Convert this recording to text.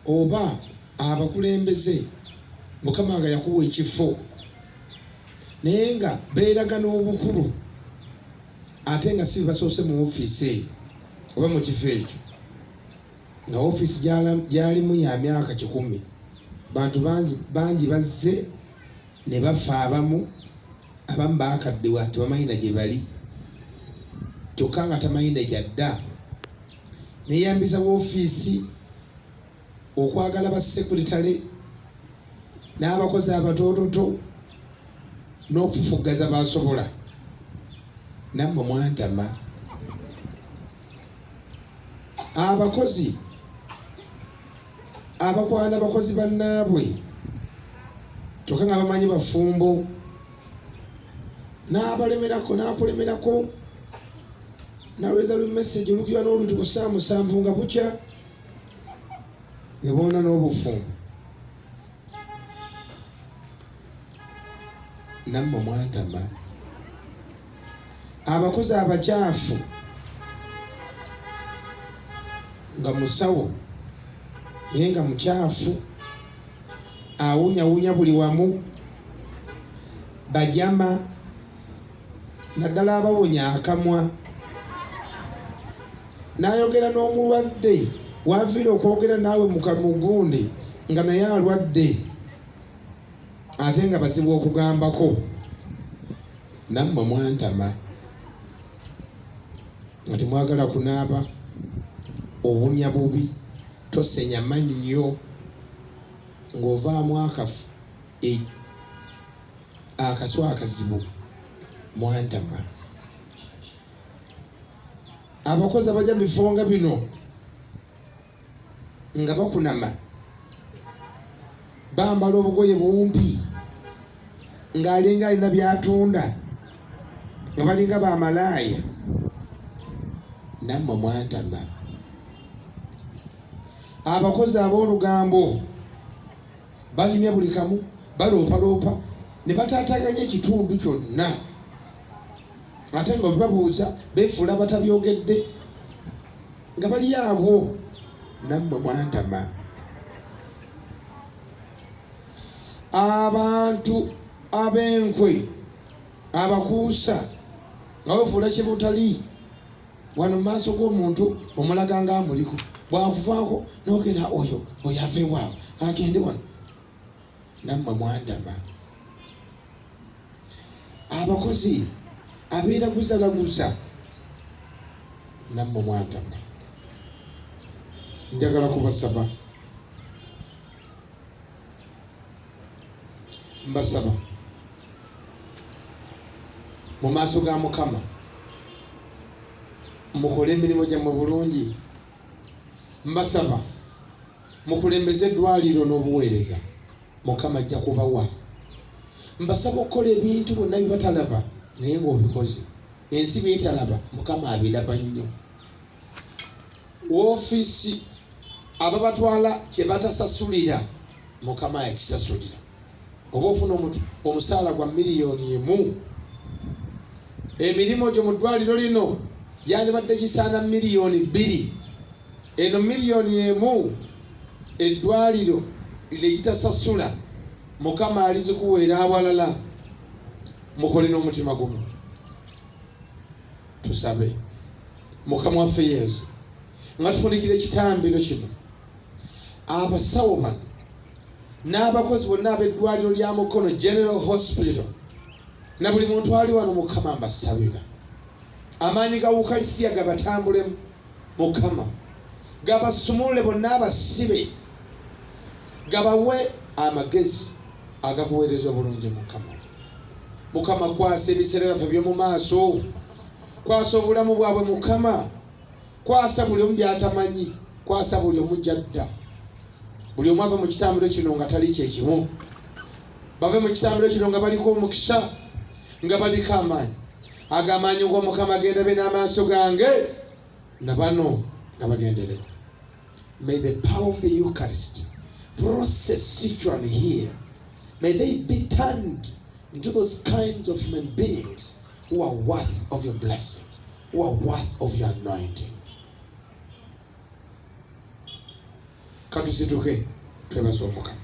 oba abakulembeze Mukama nga yakuwa ekifo naye nga beeraga n'obukulu ate nga si basoose mu ofiisi eyo oba mu kifo ekyo nga ofiisi gyalimu ya myaka 10 bantu bangi bazze ne bafa abamu baakaddewa tebamanyi gye bali kyokka nga tamanyi gyadda neyambisa ofiisi okwagala basekuritale n'abakozi abatoototo n'okufufuggaza basobola nammwe mwantama abakozi abakwana bakozi bannaabwe kyokka nga bamanyi bafumbo n'akulemerako nalweza message olukuya n'olutuku saa 7 nga bukya ne boona n'obufumbo nammwe mwantama abakozi abakyafu nga musawo naye nga mukyafu awunyawunya buli wamu bajama naddala abawonya akamwa n'ayogera n'omulwadde waviire okwogera naawe mugundi nga naye alwadde ate nga bazibu okugambako nammwe mwantama nga temwagala kunaaba obunya bubi tosenya mannyo ng'ovaamu akafu akaswa akazibu mwantama abakozi abajja bifonga bino nga bakunama bambala obugoye bumpi ng'alinga alina byatunda nga balinga bamalaaya nammwe mwantama abakozi ab'olugambo banyumya buli kamu baloopaloopa ne bataataganya ekitundu kyonna ate nga babuuza beefuula batabyogedde nga bali abo nammwe mwantama abantu ab'enkwe abakuusa nga wefuula kyebutali wano mu maaso g'omuntu omulaga nga amuliko bwakuvaako n'ogenda oyo ave waawe agende wano nammwe mwantama abakozi abeeraguzalaguza nammwe mwantama njagala kubasaba mbasaba mu maaso ga Mukama mukole emirimu gyammwe bulungi mbasaba mukulembeze eddwaliro n'obuweereza Mukama ajja kubawa mbasaba okukola ebintu bonna bibatalaba naye ng'obikoze ensi byetalaba Mukama abiraba nnyo woofiisi ababatwala kye batasasulira Mukama yakisasulira oba ofuna omusaala gwa $1,000,000 emirimu gyo mu ddwaliro lino gyandibadde gisaana $2,000,000 eno $1,000,000 eddwaliro lyegitasasula Mukama alizikuweera awalala mukole n'omutima gumu tusabe Mukama waffe Yesu nga tufunikira ekitambiro kino abasawo bano n'abakozi bonna ab'eddwaliro lya Mukono General Hospital na buli muntu ali wano Mukama mbasabira amaanyi ga Ukarisitiya gabatambulemu Mukama gabasumule bonna abasibe gabawe amagezi agakuweereza obulungi Mukama kwasa ebiseera byaffe by'omu maaso kwasa obulamu bwabwe Mukama kwasa buli omu by'atamanyi kwasa buli omu gyadda buli omu ava mu kitambiro kino nga tali kyekimu bave mu kitambiro kino nga baliko omukisa nga baliko amaanyi ag'amaanyi g'Omukama genda be n'amaaso gange na bano nga bagenderera. May the power of the Eucharist process each one here. May they be turned into those kinds of human beings who are worth of your blessing, who are worth of your anointing. katusituke twebaza omukama.